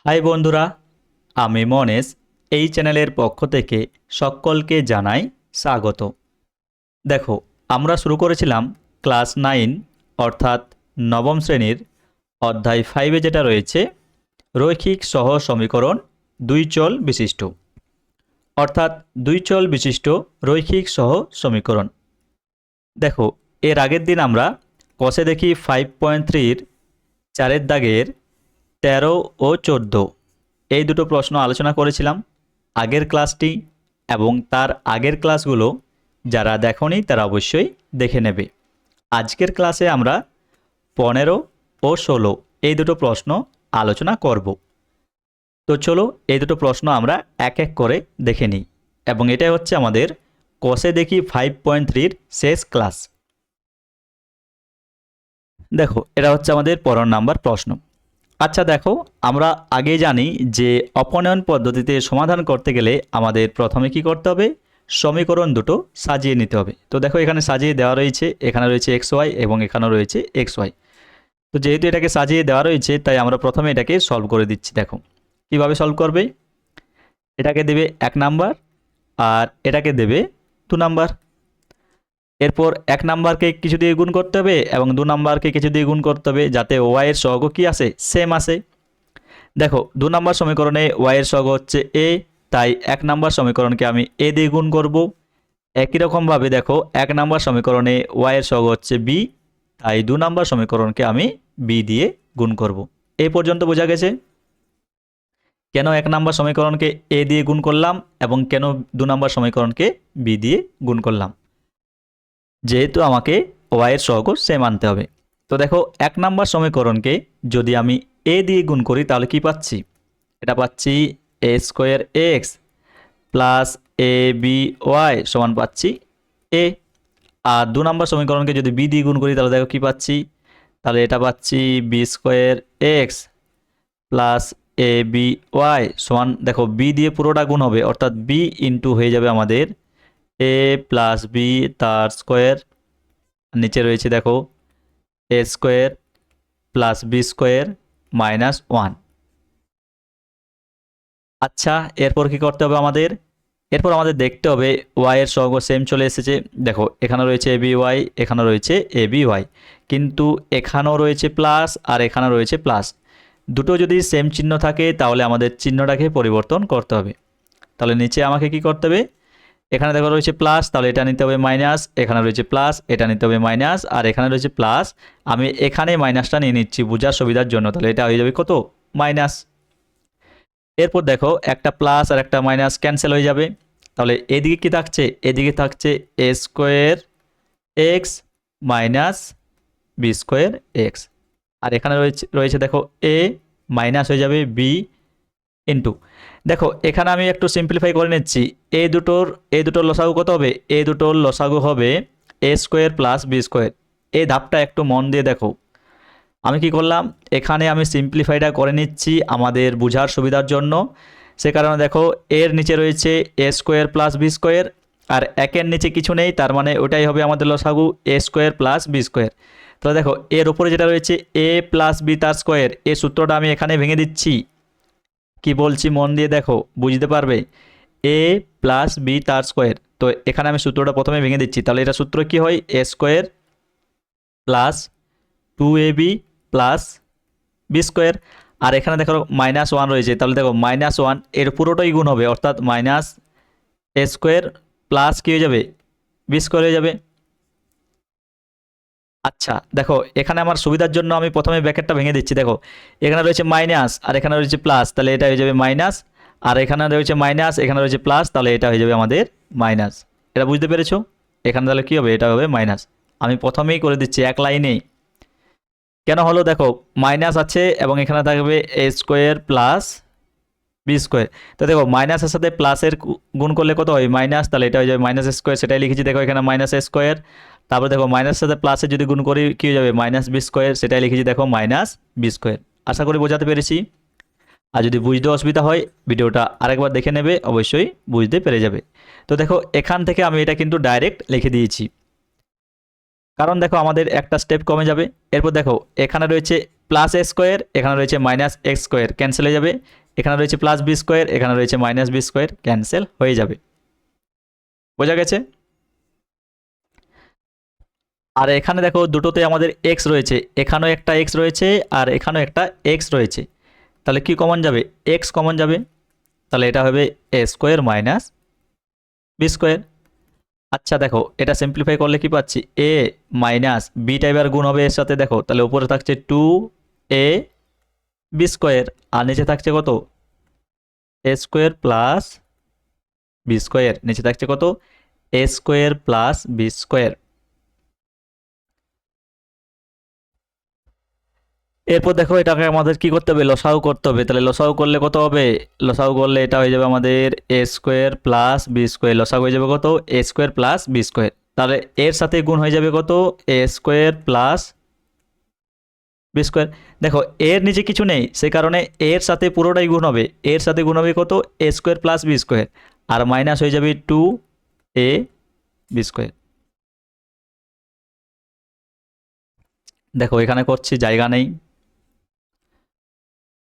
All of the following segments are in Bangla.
হাই বন্ধুরা, আমি মনেশ। এই চ্যানেলের পক্ষ থেকে সকলকে জানাই স্বাগত। দেখো, আমরা শুরু করেছিলাম ক্লাস 9 অর্থাৎ নবম শ্রেণীর অধ্যায় 5-এ যেটা রয়েছে রৈখিক সহ সমীকরণ দুই চল বিশিষ্ট, অর্থাৎ দুই চল বিশিষ্ট রৈখিক সহ সমীকরণ। দেখো, এর আগের দিন আমরা কষে দেখি 5.3-র 4-এর দাগের 13 ও 14 এই দুটো প্রশ্ন আলোচনা করেছিলাম আগের ক্লাসটি, এবং তার আগের ক্লাসগুলো যারা দেখোনি তারা অবশ্যই দেখে নেবে। আজকের ক্লাসে আমরা 15 ও 16 এই দুটো প্রশ্ন আলোচনা করব। তো চলো এই দুটো প্রশ্ন আমরা এক এক করে দেখে নিই, এবং এটাই হচ্ছে আমাদের কষে দেখি 5.3-র শেষ ক্লাস। দেখো, এটা হচ্ছে আমাদের 15 নাম্বার প্রশ্ন। আচ্ছা দেখো, আমরা আগে জানি যে অপনয়ন পদ্ধতিতে সমাধান করতে গেলে আমাদের প্রথমে কি করতে হবে, সমীকরণ দুটো সাজিয়ে নিতে হবে। তো দেখো, এখানে সাজিয়ে দেওয়া রয়েছে, এখানে রয়েছে এক্স ওয়াই এবং এখানেও রয়েছে এক্স ওয়াই। তো যেহেতু এটাকে সাজিয়ে দেওয়া রয়েছে তাই আমরা প্রথমে এটাকে সলভ করে দিচ্ছি। দেখো কিভাবে সলভ করবে, এটাকে দেবে 1 নাম্বার আর এটাকে দেবে 2 নাম্বার। এরপর 1 নাম্বারকে কিছু দিয়ে গুণ করতে হবে এবং 2 নাম্বারকে কিছু দিয়ে গুণ করতে হবে, যাতে ওয়াই এর সহগ কি আসে, সেম আসে। দেখো, 2 নম্বর সমীকরণে y এর সহগ হচ্ছে a, তাই 1 নম্বর সমীকরণকে আমি a দিয়ে গুণ করব। একই রকমভাবে দেখো, 1 নম্বর সমীকরণে y এর সহগ হচ্ছে b, তাই 2 নম্বর সমীকরণকে আমি b দিয়ে গুণ করব। এই পর্যন্ত বোঝা গেছে কেন 1 নম্বর সমীকরণকে a দিয়ে গুণ করলাম এবং কেন 2 নম্বর সমীকরণকে b দিয়ে গুণ করলাম, যেহেতু আমাকে y এর সহগ সেম আনতে হবে। তো দেখো, 1 নম্বর সমীকরণকে যদি আমি a দিয়ে গুণ করি তাহলে কি পাচ্ছি, এটা পাচ্ছি a square x plus a b Y সমান পাচ্ছি a। আর 2 নম্বর সমীকরণকে যদি b দিয়ে গুণ করি তাহলে দেখো কি পাচ্ছি, তাহলে এটা পাচ্ছি B square x plus a b Y সমান, দেখো b দিয়ে পুরোটা গুণ হবে অর্থাৎ b ইন্টু হয়ে যাবে আমাদের a প্লাস বি তার স্কোয়ার, নিচে রয়েছে দেখো A square plus B square minus 1। আচ্ছা, এরপর কি করতে হবে আমাদের, এরপর আমাদের দেখতে হবে ওয়াই এর সহগ সেম চলে এসেছে। দেখো, এখানে রয়েছে এ বি ওয়াই, এখানে রয়েছে এ বি ওয়াই, কিন্তু এখানেও রয়েছে প্লাস আর এখানেও রয়েছে প্লাস। দুটো যদি সেম চিহ্ন থাকে তাহলে আমাদের চিহ্নটাকে পরিবর্তন করতে হবে। তাহলে নিচে আমাকে কি করতে হবে, এখানে দেখো রয়েছে প্লাস, তাহলে এটা নিতে হবে মাইনাস, এখানে রয়েছে প্লাস, এটা নিতে হবে মাইনাস, আর এখানে রয়েছে প্লাস, আমি এখানে মাইনাসটা নিয়ে নিচ্ছি বোঝার সুবিধার জন্য, তাহলে এটা হয়ে যাবে কত, মাইনাস। এরপর দেখো, একটা প্লাস আর একটা মাইনাস ক্যান্সেল হয়ে যাবে, তাহলে এদিকে কি থাকছে, এদিকে থাকছে A square X minus B square X, আর এখানে রয়েছে রয়েছে দেখো এ মাইনাস হয়ে যাবে বি ইন্টু, দেখো এখানে আমি একটু সিম্পলিফাই করে নিচ্ছি, এই দুটোর লসাগু কত হবে, এই দুটোর লসাগু হবে এ স্কোয়ার প্লাস বি স্কোয়ার। এই ধাপটা একটু মন দিয়ে দেখো, আমি কি করলাম, এখানে আমি সিম্পলিফাইটা করে নিচ্ছি আমাদের বোঝার সুবিধার জন্য। সে কারণে দেখো, এর নিচে রয়েছে এ স্কোয়ার প্লাস বি স্কোয়ার, আর একের নিচে কিছু নেই, তার মানে ওটাই হবে আমাদের লসাগু এ স্কোয়ার প্লাস বি স্কোয়ার। তাহলে দেখো, এর উপরে যেটা রয়েছে এ প্লাস বি তার স্কোয়ার, এই সূত্রটা আমি এখানে ভেঙে দিচ্ছি। কি বলছি মন দিয়ে দেখো, বুঝতে পারবে, এ প্লাস বি তার স্কোয়ার, তো এখানে আমি সূত্রটা প্রথমে ভেঙে দিচ্ছি। তাহলে এটা সূত্র কি হয়, A square plus 2ab plus B square, আর এখানে দেখো মাইনাস 1 রয়েছে, তাহলে দেখো মাইনাস 1 এর পুরোটাই গুণ হবে অর্থাৎ মাইনাস এ স্কোয়ার প্লাস কী হয়ে যাবে, বি স্কোয়ার হয়ে যাবে। আচ্ছা দেখো, এখানে আমার সুবিধার জন্য আমি প্রথমে ব্র্যাকেটটা ভেঙে দিচ্ছি। দেখো, এখানে রয়েছে মাইনাস আর এখানে রয়েছে প্লাস, তাহলে এটা হয়ে যাবে মাইনাস, আর এখানে রয়েছে মাইনাস, এখানে রয়েছে প্লাস, তাহলে এটা হয়ে যাবে আমাদের মাইনাস। এটা বুঝতে পেরেছো, এখানে তাহলে কী হবে, এটা হবে মাইনাস। আমি প্রথমেই করে দিচ্ছি এক লাইনেই, কেন হলো দেখো, মাইনাস আছে এবং এখানে থাকবে এ স্কোয়ার প্লাস বি স্কোয়ার। তো দেখো, মাইনাসের সাথে প্লাসের গুণ করলে কত হয়, মাইনাস, তাহলে এটা হয়ে যাবে মাইনাস স্কোয়ার, সেটাই লিখেছি। দেখো এখানে মাইনাস স্কোয়ার, তারপর দেখো মাইনাসের সাথে প্লাসের যদি গুণ করি কী হয়ে যাবে, মাইনাস বি স্কোয়ার, সেটাই লিখেছি দেখো মাইনাস বি স্কোয়ার। আশা করি বোঝাতে পেরেছি। আর যদি বুঝতে অসুবিধা হয় ভিডিওটা আরেকবার দেখে নেবে, অবশ্যই বুঝতে পেরে যাবে। তো দেখো, এখান থেকে আমি এটা কিন্তু ডাইরেক্ট লিখে দিয়েছি, কারণ দেখো আমাদের একটা স্টেপ কমে যাবে। এরপর দেখো এখানে রয়েছে প্লাস এ স্কোয়ার, এখানে রয়েছে মাইনাস এক্স স্কোয়ার, ক্যান্সেল হয়ে যাবে। এখানে রয়েছে প্লাস বি স্কোয়ার, এখানে রয়েছে মাইনাস বি স্কোয়ার, ক্যান্সেল হয়ে যাবে। বোঝা গেছে? আর এখানে দেখো দুটোতে আমাদের এক্স রয়েছে, এখানেও একটা এক্স রয়েছে আর এখানেও একটা এক্স রয়েছে, তাহলে কি কমন যাবে? এক্স কমন যাবে। তাহলে এটা হবে এ স্কোয়ার মাইনাস বি স্কোয়ার। আচ্ছা দেখো এটা সিম্পলিফাই করলে কি পাচ্ছি? এ মাইনাস বিটা এবার গুণ হবে এর সাথে, দেখো তাহলে উপরে থাকছে টু এ বি স্কোয়ার আর নিচে থাকছে কত? এ স্কোয়ার প্লাস বি স্কোয়ার, নিচে থাকছে কত? এ স্কোয়ার প্লাস বি স্কোয়ার। এরপর দেখো এটাকে আমাদের কি করতে হবে? লসাগু করতে হবে। তাহলে লসাগু করলে কত হবে? লসাগু করলে এটা হয়ে যাবে আমাদের এ স্কোয়ার প্লাস বি স্কোয়ার, লসাগু হয়ে যাবে কত? এ স্কোয়ার প্লাস বি স্কোয়ার। তাহলে এর সাথে গুণ হয়ে যাবে কত? এ স্কোয়ার প্লাস বি স্কোয়ার। দেখো এর নিচে কিছু নেই, সে কারণে এর সাথে পুরোটাই গুণ হবে। এর সাথে গুণ হবে কত? এ স্কোয়ার প্লাস বি স্কোয়ার, আর মাইনাস হয়ে যাবে টু এ বি স্কোয়ার। দেখো এখানে করছি, জায়গা নেই।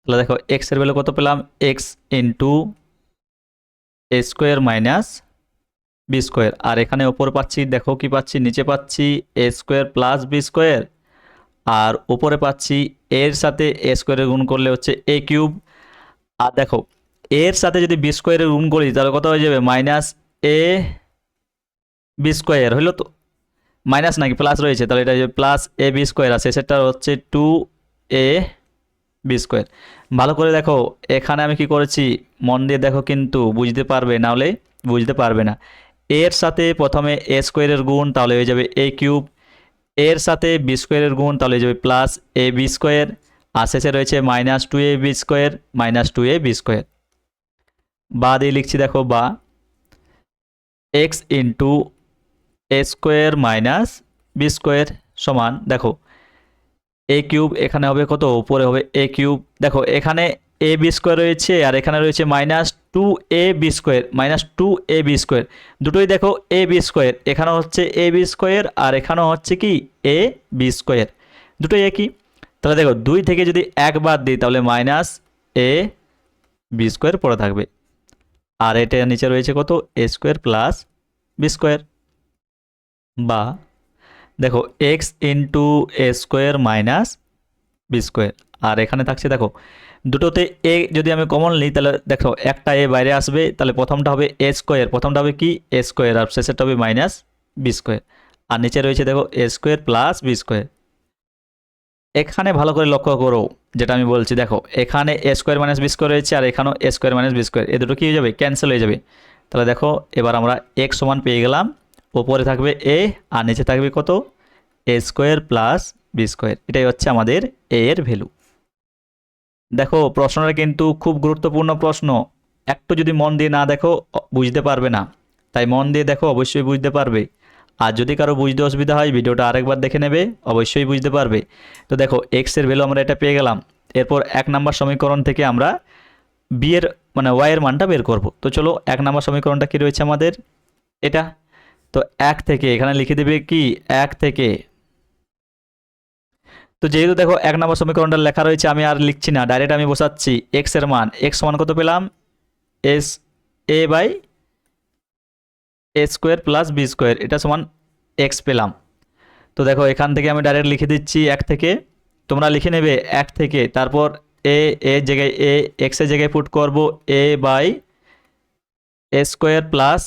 তাহলে দেখো এক্স এর ভ্যালু কত পেলাম? এক্স ইন্টু এ স্কোয়ার মাইনাস বি স্কোয়ার, আর এখানে ওপর পাচ্ছি, দেখো কি পাচ্ছি? নিচে পাচ্ছি এ স্কোয়ার প্লাস বি স্কোয়ার, আর উপরে পাচ্ছি এর সাথে এ স্কোয়ারের গুণ করলে হচ্ছে এ কিউব। আর দেখো এর সাথে যদি বি স্কোয়ারের গুণ করি তাহলে কত হয়ে যাবে? Minus A B square. হইলো তো? মাইনাস নাকি প্লাস রয়েছে, তাহলে এটা প্লাস এ বি স্কোয়ার আছে, সেটা হচ্ছে টু এ বি স্কোয়ার। ভালো করে দেখো এখানে আমি কি করেছি, মন দিয়ে দেখো কিন্তু বুঝতে পারবে, না হলে বুঝতে পারবে না। এর সাথে প্রথমে এ স্কোয়ারের গুণ, তাহলে হয়ে যাবে এ কিউব। এর সাথে বি স্কোয়ারের গুণ, তাহলে হয়ে যাবে প্লাস এ বি স্কোয়ার, আর শেষে রয়েছে minus two A B square, minus two A B square. বা দিয়ে লিখছি, দেখো বা এক্স ইন্টু এ স্কোয়ার মাইনাস বি স্কোয়ার সমান, দেখো এ কিউব, এখানে হবে কত? উপরে হবে এ কিউব। দেখো এখানে এ বি স্কোয়ার রয়েছে আর এখানে রয়েছে minus two A B square, minus two A B square, দুটোই দেখো এ বি স্কোয়ার। এখানেও হচ্ছে এ বি স্কোয়ার আর এখানেও হচ্ছে কি এ বি স্কোয়ার, দুটোই একই। তাহলে দেখো দুই থেকে যদি এক বাদ দিই তাহলে মাইনাস এ বি স্কোয়ার পড়ে থাকবে, আর এটা নিচে রয়েছে কত? এ স্কোয়ার প্লাস বি স্কোয়ার। বা দেখো এক্স ইন্টু এ স্কোয়ার মাইনাস বি স্কোয়ার, আর এখানে থাকছে দেখো দুটোতে এ যদি আমি কমন নিই তাহলে দেখো একটা এ বাইরে আসবে, তাহলে প্রথমটা হবে এ স্কোয়ার, প্রথমটা হবে কি এ স্কোয়ার, আর শেষেরটা হবে মাইনাস বি স্কোয়ার, আর নিচে রয়েছে দেখো A square plus B square. এখানে ভালো করে লক্ষ্য করো যেটা আমি বলছি, দেখো এখানে এ স্কোয়ার মাইনাস বি স্কোয়ার রয়েছে আর এখানেও এ স্কোয়ার মাইনাস বি স্কোয়ার, এ দুটো কী হয়ে যাবে? ক্যান্সেল হয়ে যাবে। তাহলে দেখো এবার আমরা এক্স সমান পেয়ে গেলাম, ওপরে থাকবে এ আর নিচে থাকবে কত? এ স্কোয়ার প্লাস বি স্কোয়ার। এটাই হচ্ছে আমাদের এ এর ভ্যালু। দেখো প্রশ্নটা কিন্তু খুব গুরুত্বপূর্ণ প্রশ্ন, একটু যদি মন দিয়ে না দেখো বুঝতে পারবে না, তাই মন দিয়ে দেখো অবশ্যই বুঝতে পারবে। আর যদি কারো বুঝতে অসুবিধা হয় ভিডিওটা আরেকবার দেখে নেবে, অবশ্যই বুঝতে পারবে। তো দেখো এক্স এর ভ্যালু আমরা এটা পেয়ে গেলাম। এরপর এক নম্বর সমীকরণ থেকে আমরা বি এর মানে ওয়াই এর মানটা বের করব। তো চলো এক নম্বর সমীকরণটা কি রয়েছে আমাদের? এটা তো এক থেকে এখানে লিখে দেবে কি এক থেকে। তো যেহেতু দেখো এক নম্বর সমীকরণটা লেখা রয়েছে আমি আর লিখছি না, ডাইরেক্ট আমি বসাচ্ছি এক্স এর মান। এক্স সমান কত পেলাম? এস a by A square plus B square, এটা সমান এক্স পেলাম। তো দেখো এখান থেকে আমি ডাইরেক্ট লিখে দিচ্ছি এক থেকে, তোমরা লিখে নেবে এক থেকে, তারপর এ এর জায়গায় এ, এক্সের জায়গায় পুট করব A by A square plus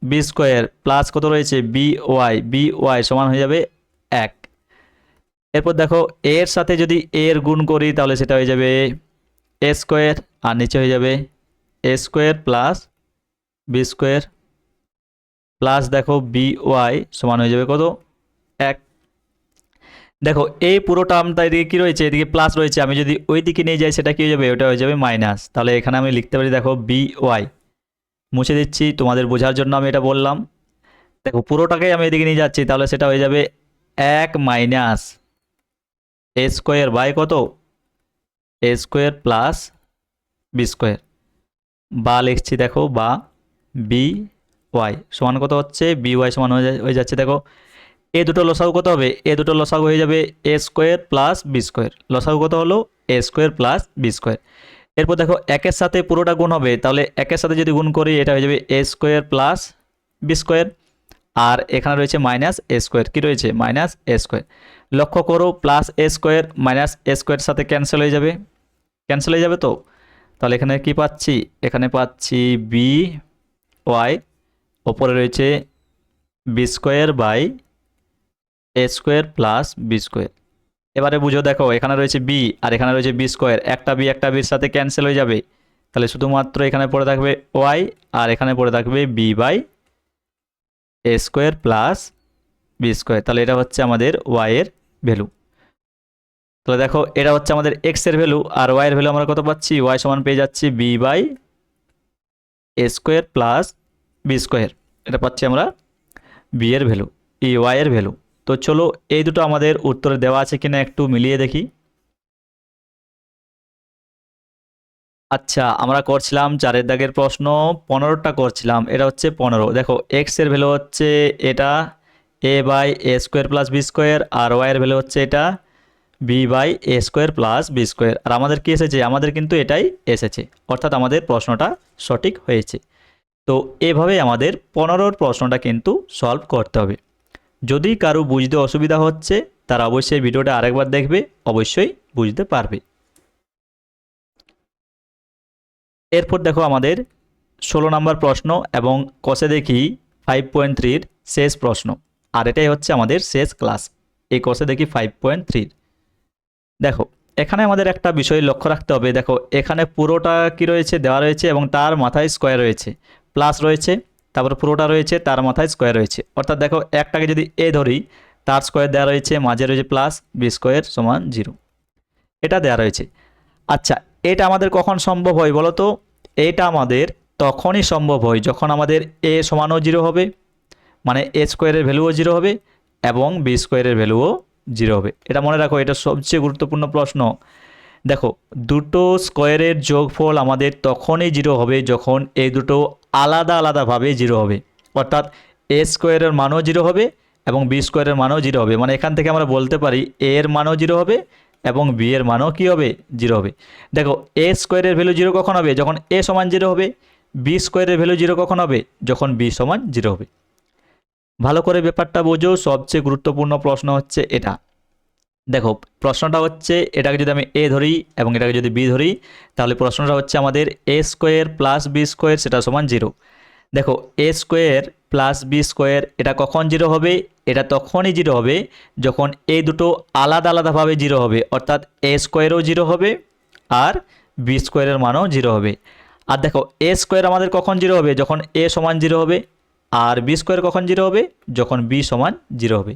B square, plus কত রয়েছে? বি ওয়াই, বি ওয়াই সমান হয়ে যাবে এক। এরপর দেখো এর সাথে যদি এর গুণ করি তাহলে সেটা হয়ে যাবে এ স্কোয়ার, আর নিচে হয়ে যাবে A square plus B square, plus দেখো বি ওয়াই সমান হয়ে যাবে কত? এক। দেখো এই পুরো টার্মটা এদিকে কী রয়েছে? এদিকে প্লাস রয়েছে, আমি যদি ওই দিকে নিয়ে যাই সেটা কী হয়ে যাবে? ওটা হয়ে যাবে মাইনাস। তাহলে এখানে আমি লিখতে পারি দেখো বি ওয়াই, মুছে দিচ্ছি তোমাদের বোঝার জন্য আমি এটা বললাম। দেখো পুরোটাকেই আমি এদিকে নিয়ে যাচ্ছি, তাহলে সেটা হয়ে যাবে এক মাইনাস এ স্কোয়ার বাই কত? এ স্কোয়ার প্লাস বি স্কোয়ার। বা লিখছি দেখো বা বি ওয়াই সমান কত হচ্ছে? বি ওয়াই সমান হয়ে যাচ্ছে দেখো এ দুটো লসাগু কত হবে? এ দুটো লসাগু হয়ে যাবে A square plus B square. লসাগু কত হলো? এ স্কোয়ার প্লাস বি স্কোয়ার। এরপর দেখো একের সাথে পুরোটা গুণ হবে, তাহলে একের সাথে যদি গুণ করি এটা হয়ে যাবে A square plus B square. আর এখানে রয়েছে মাইনাস এ স্কোয়ার, কী রয়েছে? মাইনাস এ স্কোয়ার। লক্ষ্য করো প্লাস এ স্কোয়ার মাইনাস এ স্কোয়ার সাথে ক্যান্সেল হয়ে যাবে, ক্যান্সেল হয়ে যাবে তো। তাহলে এখানে কি পাচ্ছি? এখানে পাচ্ছি বি ওয়াই, ওপরে রয়েছে b square by A square plus B square. এবারে বুঝো, দেখো এখানে রয়েছে বি আর এখানে রয়েছে বি স্কোয়ার, একটা বির সাথে ক্যান্সেল হয়ে যাবে, তাহলে শুধুমাত্র এখানে পড়ে থাকবে ওয়াই আর এখানে পড়ে থাকবে b by A square plus B square. তাহলে এটা হচ্ছে আমাদের ওয়াই এর ভ্যালু। তাহলে দেখো এটা হচ্ছে আমাদের এক্স এর ভ্যালু, আর ওয়াই এর ভ্যালু আমরা কত পাচ্ছি? ওয়াই সমান পেয়ে যাচ্ছি b by A square plus B square, এটা পাচ্ছি আমরা বি এর ভ্যালু, এই ওয়াই এর ভ্যালু। তো চলো এই দুটো আমাদের উত্তরে দেওয়া আছে কিনা একটু মিলিয়ে দেখি। আচ্ছা, আমরা করছিলাম 4 দাগের প্রশ্ন, 15টা করছিলাম, এটা হচ্ছে 15। দেখো এক্স এর ভ্যালু হচ্ছে এটা A by A square plus B square, আর ওয়াই এর ভ্যালু হচ্ছে এটা B by A square plus B square. আর আমাদের কি এসেছে? আমাদের কিন্তু এটাই এসেছে, অর্থাৎ আমাদের প্রশ্নটা সঠিক হয়েছে। তো এভাবেই আমাদের 15 প্রশ্নটা কিন্তু সলভ করতে হবে। যদি কারো বুঝতে অসুবিধা হচ্ছে তারা অবশ্যই ভিডিওটা আরেকবার দেখবে, অবশ্যই বুঝতে পারবে। এরপর দেখো আমাদের 16 নম্বর প্রশ্ন এবং কষে দেখি 5.3 শেষ প্রশ্ন, আর এটাই হচ্ছে আমাদের শেষ ক্লাস এই কষে দেখি 5.3। দেখো এখানে আমাদের একটা বিষয় লক্ষ্য রাখতে হবে। দেখো এখানে পুরোটা কি রয়েছে? দেওয়া রয়েছে এবং তার মাথায় স্কোয়ার রয়েছে, প্লাস রয়েছে, তারপর পুরোটা রয়েছে, তার মাথায় স্কোয়ার রয়েছে। অর্থাৎ দেখো একটাকে যদি এ ধরি, তার স্কোয়ার দেওয়া রয়েছে, মাঝে রয়েছে প্লাস, বি স্কোয়ার সমান 0, এটা দেওয়া রয়েছে। আচ্ছা, এটা আমাদের কখন সম্ভব হয় বলো তো? এটা আমাদের তখনই সম্ভব হয় যখন আমাদের এ সমানও 0 হবে, মানে এ স্কোয়ারের ভ্যালুও 0 হবে এবং বি স্কোয়ারের ভ্যালুও 0 হবে। এটা মনে রাখো, এটা সবচেয়ে গুরুত্বপূর্ণ প্রশ্ন। দেখো দুটো স্কোয়ারের যোগফল আমাদের তখনই 0 হবে যখন এই দুটো আলাদা আলাদাভাবে 0 হবে, অর্থাৎ এ স্কোয়ারের মানও 0 হবে এবং বি স্কোয়ারের মানও 0 হবে। মানে এখান থেকে আমরা বলতে পারি এ এর মানও 0 হবে এবং বি এর মানও কী হবে? 0 হবে। দেখো এ স্কোয়ারের ভ্যালু 0 কখন হবে? যখন এ সমান 0 হবে। বি স্কোয়ারের ভ্যালু 0 কখন হবে? যখন বি সমান 0 হবে। ভালো করে ব্যাপারটা বোঝো, সবচেয়ে গুরুত্বপূর্ণ প্রশ্ন হচ্ছে এটা। দেখো প্রশ্নটা হচ্ছে, এটাকে যদি আমি এ ধরি এবং এটাকে যদি বি ধরি, তাহলে প্রশ্নটা হচ্ছে আমাদের এ স্কোয়ার প্লাস বি স্কোয়ার সেটা সমান 0। দেখো A square plus B square এটা কখন 0 হবে? এটা তখনই 0 হবে যখন এই দুটো আলাদা আলাদাভাবে 0 হবে, অর্থাৎ এ স্কোয়ারও 0 হবে আর বি স্কোয়ারের মানও 0 হবে। আর দেখো এ স্কোয়ার আমাদের কখন 0 হবে? যখন এ সমান 0 হবে। আর বি স্কোয়ার কখন 0 হবে? যখন বি সমান 0 হবে।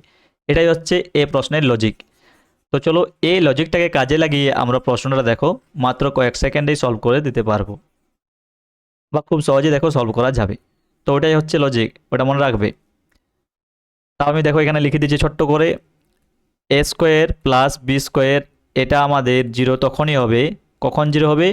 এটাই হচ্ছে এ প্রশ্নের লজিক। তো চলো এই লজিকটাকে কাজে লাগিয়ে আমরা প্রশ্নটা দেখো মাত্র কয়েক সেকেন্ডেই সলভ করে দিতে পারবো, বা খুব সহজে দেখো সলভ করা যাবে। তো ওটাই হচ্ছে লজিক, ওটা মনে রাখবে। তাও আমি দেখো এখানে লিখে দিচ্ছি ছোট্ট করে, এ স্কোয়ার প্লাস বি স্কোয়ার এটা আমাদের 0 তখনই হবে, কখন 0 হবে?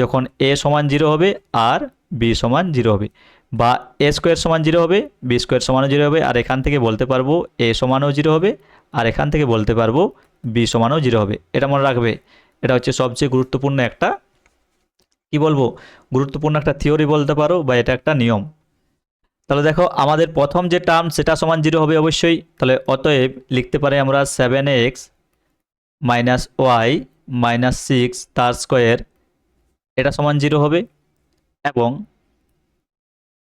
যখন এ সমান 0 হবে আর বি সমান 0 হবে, বা এ স্কোয়ার সমান 0 হবে, বি স্কোয়ার সমানও 0 হবে। আর এখান থেকে বলতে পারবো এ সমানও 0 হবে আর এখান থেকে বলতে পারবো বি সমানও 0 হবে। এটা মনে রাখবে, এটা হচ্ছে সবচেয়ে গুরুত্বপূর্ণ একটা কি বলবো, গুরুত্বপূর্ণ একটা থিওরি বলতে পারো, বা এটা একটা নিয়ম। তাহলে দেখো আমাদের প্রথম যে টার্ম সেটা সমান 0 হবে অবশ্যই। তাহলে অতএব লিখতে পারি আমরা 7x মাইনাস ওয়াই মাইনাস 6 তার স্কোয়ার এটা সমান 0 হবে, এবং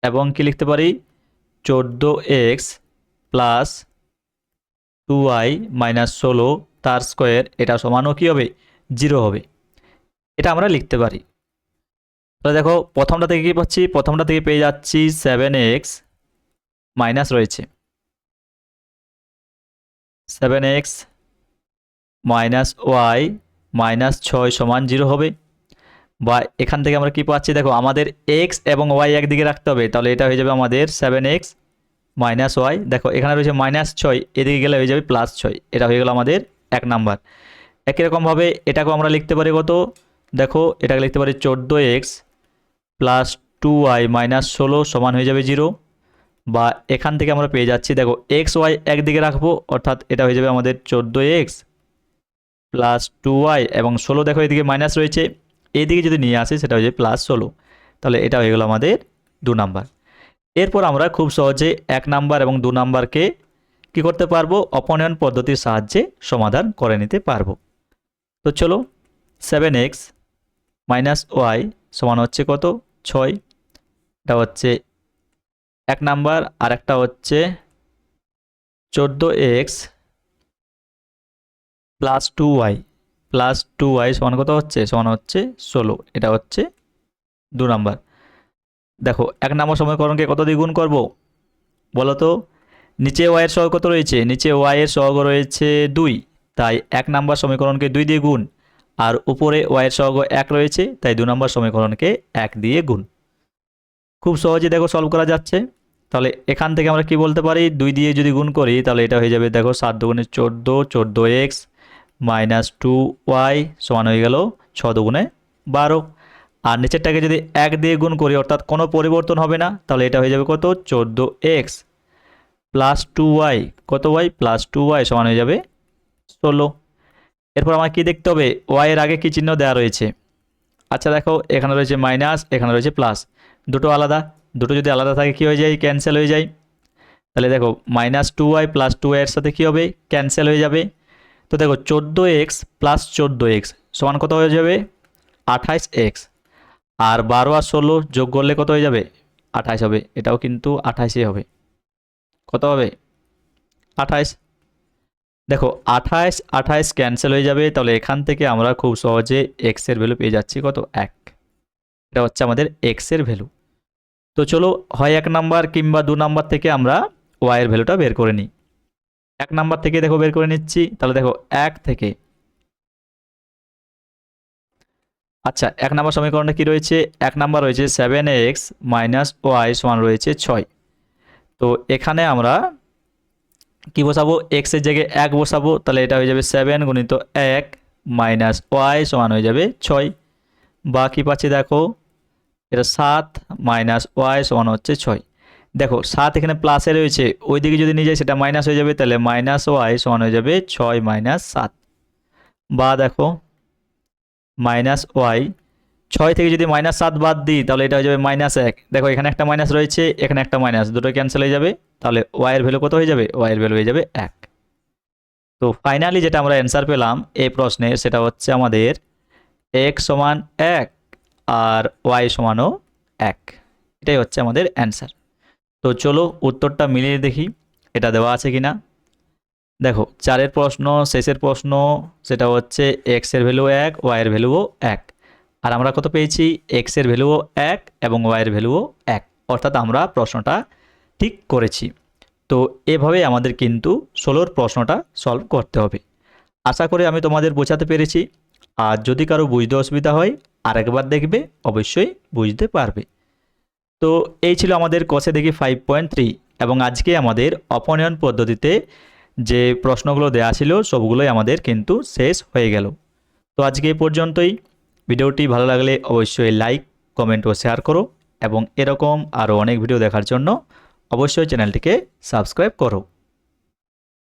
এবং কি লিখতে পারি 14x প্লাস 2y মাইনাস 16 তার স্কোয়ার এটা সমানও কী হবে? 0 হবে। এটা আমরা লিখতে পারি। তাহলে দেখো প্রথমটা থেকে কী পাচ্ছি? প্রথমটা থেকে পেয়ে যাচ্ছি 7x মাইনাস রয়েছে 7x মাইনাস ওয়াই মাইনাস 6 সমান 0 হবে, বা এখান থেকে আমরা কি পাচ্ছি? দেখো আমাদের এক্স এবং ওয়াই একদিকে রাখতে হবে, তাহলে এটা হয়ে যাবে আমাদের 7x মাইনাস ওয়াই। দেখো এখানে রয়েছে -6, এদিকে গেলে হয়ে যাবে +6, এটা হয়ে গেল আমাদের 1 নাম্বার। একই রকমভাবে এটাকেও আমরা লিখতে পারি কত? দেখো এটাকে লিখতে পারি 14x প্লাস 2y মাইনাস 16 সমান হয়ে যাবে 0, বা এখান থেকে আমরা পেয়ে যাচ্ছি, দেখো এক্স ওয়াই একদিকে রাখবো, অর্থাৎ এটা হয়ে যাবে আমাদের 14x প্লাস 2y, এবং 16 দেখো এদিকে মাইনাস রয়েছে, এইদিকে যদি নিয়ে আসি সেটা হয়ে যাবে প্লাস 16। তাহলে এটা হয়ে গেল আমাদের 2 নাম্বার। এরপর আমরা খুব সহজে 1 নাম্বার এবং 2 নাম্বারকে কী করতে পারবো, অপনয়ন পদ্ধতির সাহায্যে সমাধান করে নিতে পারবো। তো চলো, 7x মাইনাস ওয়াই সমান হচ্ছে কত, 6। এটা হচ্ছে 1 নাম্বার, আর একটা হচ্ছে 14x প্লাস 2y সমান কত হচ্ছে, সমান হচ্ছে 16। এটা হচ্ছে 2 নাম্বার। দেখো 1 নম্বর সমীকরণকে কত দিয়ে গুণ করব বলো তো, নিচে y এর সহগ কত রয়েছে, নিচে y এর সহগ রয়েছে 2, তাই 1 নম্বর সমীকরণকে 2 দিয়ে গুণ, আর উপরে y এর সহগ 1 রয়েছে, তাই 2 নম্বর সমীকরণকে 1 দিয়ে গুণ। খুব সহজে দেখো সলভ করা যাচ্ছে। তাহলে এখান থেকে আমরা কি বলতে পারি, 2 দিয়ে যদি গুণ করি তাহলে এটা হয়ে যাবে, দেখো 7 দুগুণে 14, 14x মাইনাস 2y সমান হয়ে গেল 6 দুগুণে 12। আর নিচেরটাকে যদি 1 দিয়ে গুণ করি, অর্থাৎ কোনো পরিবর্তন হবে না, তাহলে এটা হয়ে যাবে কত, 14x প্লাস 2y, কত y প্লাস 2y সমান হয়ে যাবে 16। এরপর আমার কি দেখতে হবে, y এর আগে কি চিহ্ন দেওয়া রয়েছে। আচ্ছা দেখো, এখানে রয়েছে মাইনাস, এখানে রয়েছে প্লাস, দুটো আলাদা, দুটো যদি আলাদা থাকে কি হয়ে যায়, ক্যান্সেল হয়ে যায়। তাহলে দেখো মাইনাস 2y প্লাস 2y এর সাথে কি হবে, ক্যান্সেল হয়ে যাবে। তো দেখো 14x প্লাস 14x সমান কত হয়ে যাবে, 28x, আর 12 আর 16 যোগ করলে কত হয়ে যাবে, 28 হবে। এটাও কিন্তু 28ই হবে, কত হবে, 28। দেখো 28 28 ক্যান্সেল হয়ে যাবে, তাহলে এখান থেকে আমরা খুব সহজে x এর ভ্যালু পেয়ে যাচ্ছি কত, 1। এটা হচ্ছে আমাদের x এর ভ্যালু। তো চলো, হয় 1 নাম্বার কিংবা 2 নাম্বার থেকে আমরা y এর ভ্যালুটা বের করে নিই। 1 নাম্বার থেকে দেখো বের করে নিচ্ছি। তাহলে দেখো 1 থেকে, আচ্ছা 1 নাম্বার সমীকরণে কি রয়েছে, 1 নাম্বার রয়েছে 7x মাইনাস ওয়াই সমান রয়েছে 6। তো এখানে আমরা কি বসাবো, x এর জায়গায় 1 বসাবো, তাহলে এটা হয়ে যাবে 7 গুণিত 1 মাইনাস ওয়াই সমান হয়ে যাবে 6। বা কি পাচ্ছি দেখো, এটা 7 মাইনাস ওয়াই সমান হচ্ছে 6। দেখো 7 এখানে প্লাসে রয়েছে, ওই দিকে যদি নিয়ে যাই সেটা মাইনাস হয়ে যাবে, তাহলে মাইনাস ওয়াই সমান হয়ে যাবে 6 মাইনাস 7। বা দেখো মাইনাস ওয়াই, 6 থেকে যদি মাইনাস 7 বাদ দিই তাহলে এটা হয়ে যাবে মাইনাস 1। দেখো এখানে একটা মাইনাস রয়েছে, এখানে একটা মাইনাস, দুটো ক্যান্সেল হয়ে যাবে, তাহলে ওয়াই এর ভ্যালু কত হয়ে যাবে, ওয়াই এর ভ্যালু হয়ে যাবে 1। তো ফাইনালি যেটা আমরা অ্যান্সার পেলাম এই প্রশ্নের, সেটা হচ্ছে আমাদের x সমান 1 আর y সমানও 1। এটাই হচ্ছে আমাদের অ্যান্সার। তো চলো উত্তরটা মিলিয়ে দেখি এটা দেওয়া আছে কিনা। দেখো 4 প্রশ্ন, শেষের প্রশ্ন, সেটা হচ্ছে x এর ভ্যালু 1, y এর ভ্যালুও 1, আর আমরা কত পেয়েছি, x এর ভ্যালুও 1 এবং y এর ভ্যালুও 1, অর্থাৎ আমরা প্রশ্নটা ঠিক করেছি। তো এভাবে আমাদের কিন্তু 16 প্রশ্নটা সলভ করতে হবে। আশা করি আমি তোমাদের বোঝাতে পেরেছি। আর যদি কারো বুঝতে অসুবিধা হয় আরেকবার দেখবে, অবশ্যই বুঝতে পারবে। তো এই ছিল আমাদের কোষে দেখি 5.3, এবং আজকে আমাদের অপনয়ন পদ্ধতিতে যে প্রশ্নগুলো দেওয়া ছিল সবগুলোই আমাদের কিন্তু শেষ হয়ে গেল। তো আজকে এই পর্যন্তই। ভিডিওটি ভালো লাগলে অবশ্যই লাইক, কমেন্ট ও শেয়ার করো, এবং এরকম আরও অনেক ভিডিও দেখার জন্য অবশ্যই চ্যানেলটিকে সাবস্ক্রাইব করো।